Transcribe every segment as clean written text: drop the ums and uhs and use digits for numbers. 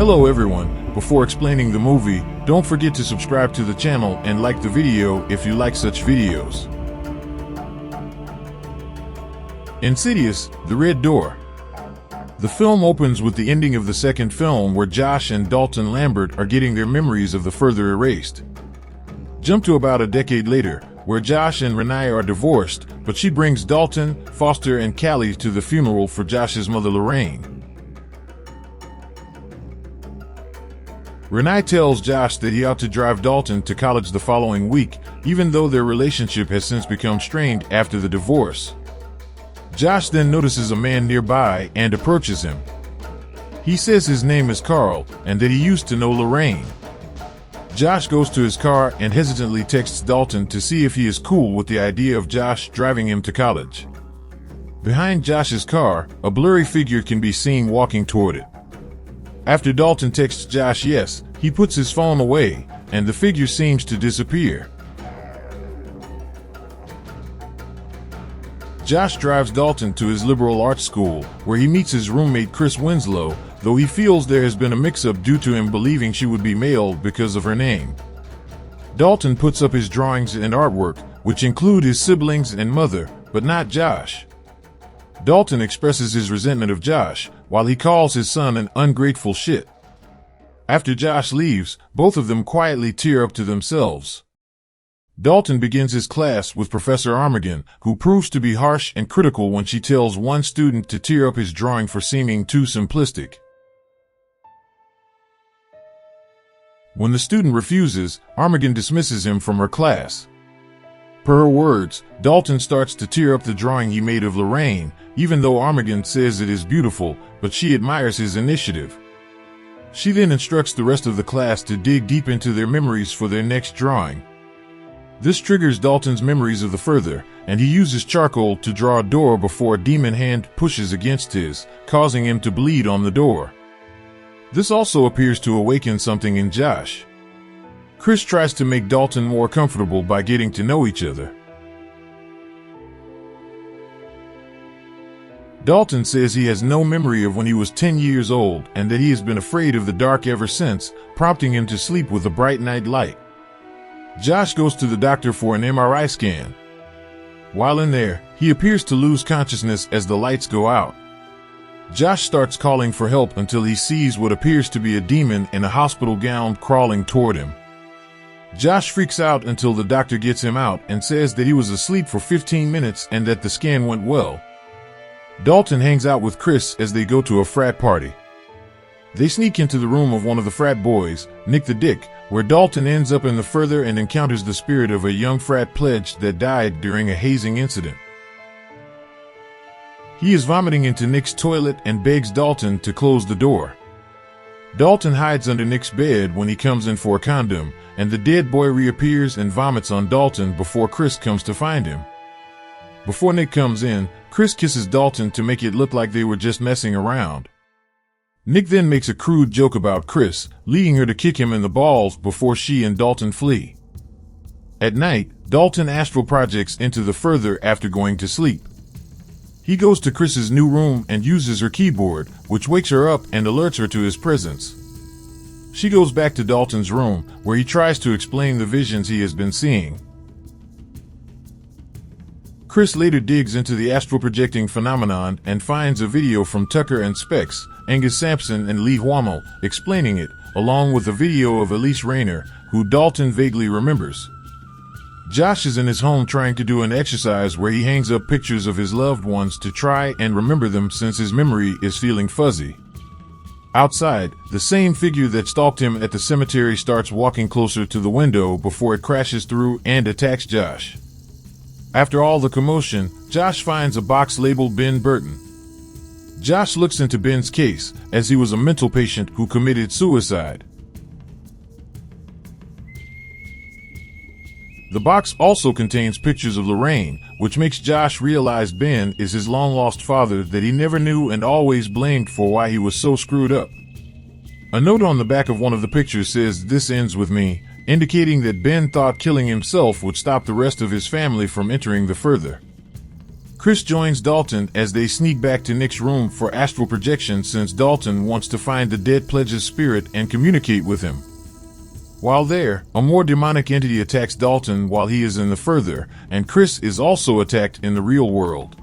Hello everyone, before explaining the movie, don't forget to subscribe to the channel and like the video if you like such videos. Insidious, The Red Door. The film opens with the ending of the second film where Josh and Dalton Lambert are getting their memories of the further erased. Jump to about a decade later, where Josh and Renai are divorced, but she brings Dalton, Foster and Callie to the funeral for Josh's mother Lorraine. Renai tells Josh that he ought to drive Dalton to college the following week, even though their relationship has since become strained after the divorce. Josh then notices a man nearby and approaches him. He says his name is Carl and that he used to know Lorraine. Josh goes to his car and hesitantly texts Dalton to see if he is cool with the idea of Josh driving him to college. Behind Josh's car, a blurry figure can be seen walking toward it. After Dalton texts Josh yes, he puts his phone away, and the figure seems to disappear. Josh drives Dalton to his liberal arts school, where he meets his roommate Chris Winslow, though he feels there has been a mix-up due to him believing she would be male because of her name. Dalton puts up his drawings and artwork, which include his siblings and mother, but not Josh. Dalton expresses his resentment of Josh, while he calls his son an ungrateful shit. After Josh leaves, both of them quietly tear up to themselves. Dalton begins his class with Professor Armageddon, who proves to be harsh and critical when she tells one student to tear up his drawing for seeming too simplistic. When the student refuses, Armageddon dismisses him from her class. Per her words, Dalton starts to tear up the drawing he made of Lorraine, even though Armageddon says it is beautiful, but she admires his initiative. She then instructs the rest of the class to dig deep into their memories for their next drawing. This triggers Dalton's memories of the further, and he uses charcoal to draw a door before a demon hand pushes against his, causing him to bleed on the door. This also appears to awaken something in Josh. Chris tries to make Dalton more comfortable by getting to know each other. Dalton says he has no memory of when he was 10 years old and that he has been afraid of the dark ever since, prompting him to sleep with a bright night light. Josh goes to the doctor for an MRI scan. While in there, he appears to lose consciousness as the lights go out. Josh starts calling for help until he sees what appears to be a demon in a hospital gown crawling toward him. Josh freaks out until the doctor gets him out and says that he was asleep for 15 minutes and that the scan went well. Dalton hangs out with Chris as they go to a frat party. They sneak into the room of one of the frat boys, Nick the Dick, where Dalton ends up in the further and encounters the spirit of a young frat pledge that died during a hazing incident. He is vomiting into Nick's toilet and begs Dalton to close the door. Dalton hides under Nick's bed when he comes in for a condom, and the dead boy reappears and vomits on Dalton before Chris comes to find him. Before Nick comes in, Chris kisses Dalton to make it look like they were just messing around. Nick then makes a crude joke about Chris, leading her to kick him in the balls before she and Dalton flee. At night, Dalton astral projects into the further after going to sleep. He goes to Chris's new room and uses her keyboard, which wakes her up and alerts her to his presence. She goes back to Dalton's room, where he tries to explain the visions he has been seeing. Chris later digs into the astral projecting phenomenon and finds a video from Tucker and Specs, Angus Sampson and Lee Huamel, explaining it, along with a video of Elise Rayner, who Dalton vaguely remembers. Josh is in his home trying to do an exercise where he hangs up pictures of his loved ones to try and remember them since his memory is feeling fuzzy. Outside, the same figure that stalked him at the cemetery starts walking closer to the window before it crashes through and attacks Josh. After all the commotion, Josh finds a box labeled Ben Burton. Josh looks into Ben's case, as he was a mental patient who committed suicide. The box also contains pictures of Lorraine, which makes Josh realize Ben is his long-lost father that he never knew and always blamed for why he was so screwed up. A note on the back of one of the pictures says, "This ends with me," indicating that Ben thought killing himself would stop the rest of his family from entering the further. Chris joins Dalton as they sneak back to Nick's room for astral projection since Dalton wants to find the dead pledge's spirit and communicate with him. While there, a more demonic entity attacks Dalton while he is in the further, and Chris is also attacked in the real world.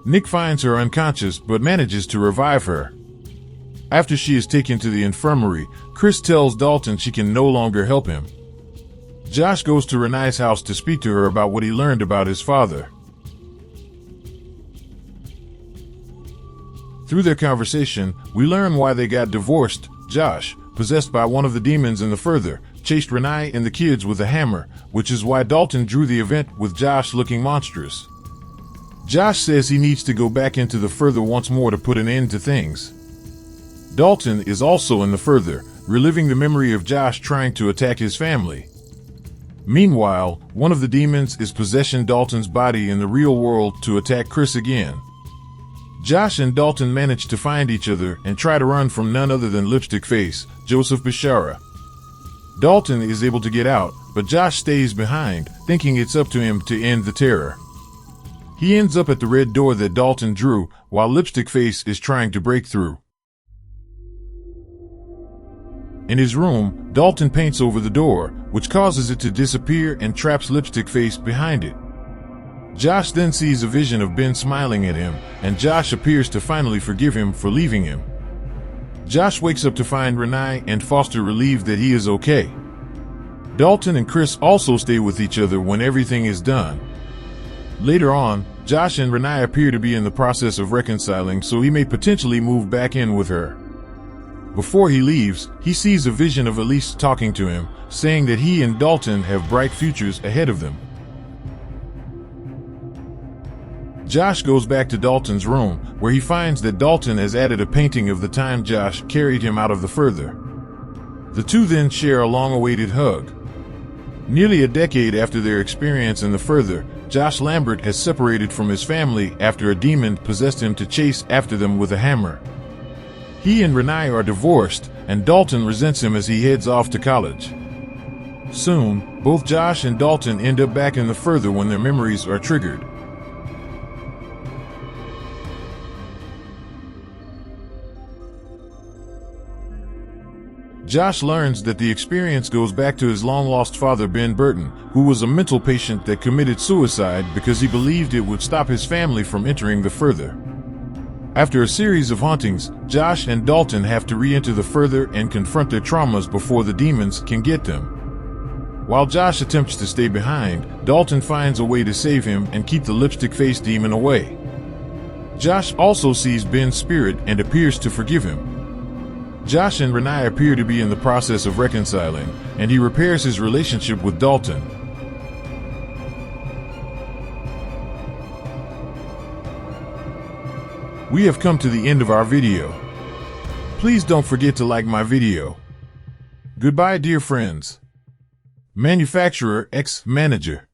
Nick finds her unconscious but manages to revive her. After she is taken to the infirmary, Chris tells Dalton she can no longer help him. Josh goes to Renai's house to speak to her about what he learned about his father. Through their conversation, we learn why they got divorced. Josh, possessed by one of the demons in the further, chased Renai and the kids with a hammer, which is why Dalton drew the event with Josh looking monstrous. Josh says he needs to go back into the further once more to put an end to things. Dalton is also in the further, reliving the memory of Josh trying to attack his family. Meanwhile, one of the demons is possessing Dalton's body in the real world to attack Chris again. Josh and Dalton manage to find each other and try to run from none other than Lipstick Face, Joseph Bishara. Dalton is able to get out, but Josh stays behind, thinking it's up to him to end the terror. He ends up at the red door that Dalton drew, while Lipstick Face is trying to break through. In his room, Dalton paints over the door, which causes it to disappear and traps Lipstick Face behind it. Josh then sees a vision of Ben smiling at him, and Josh appears to finally forgive him for leaving him. Josh wakes up to find Renai and Foster relieved that he is okay. Dalton and Chris also stay with each other when everything is done. Later on, Josh and Renai appear to be in the process of reconciling, so he may potentially move back in with her. Before he leaves, he sees a vision of Elise talking to him, saying that he and Dalton have bright futures ahead of them. Josh goes back to Dalton's room, where he finds that Dalton has added a painting of the time Josh carried him out of the further. The two then share a long-awaited hug. Nearly a decade after their experience in the further, Josh Lambert has separated from his family after a demon possessed him to chase after them with a hammer. He and Renai are divorced, and Dalton resents him as he heads off to college. Soon, both Josh and Dalton end up back in the further when their memories are triggered. Josh learns that the experience goes back to his long-lost father Byrne, who was a mental patient that committed suicide because he believed it would stop his family from entering the further. After a series of hauntings, Josh and Dalton have to re-enter the further and confront their traumas before the demons can get them. While Josh attempts to stay behind, Dalton finds a way to save him and keep the Lipstick Face demon away. Josh also sees Ben's spirit and appears to forgive him. Josh and Renai appear to be in the process of reconciling, and he repairs his relationship with Dalton. We have come to the end of our video. Please don't forget to like my video. Goodbye, dear friends. Manufacturer X Manager.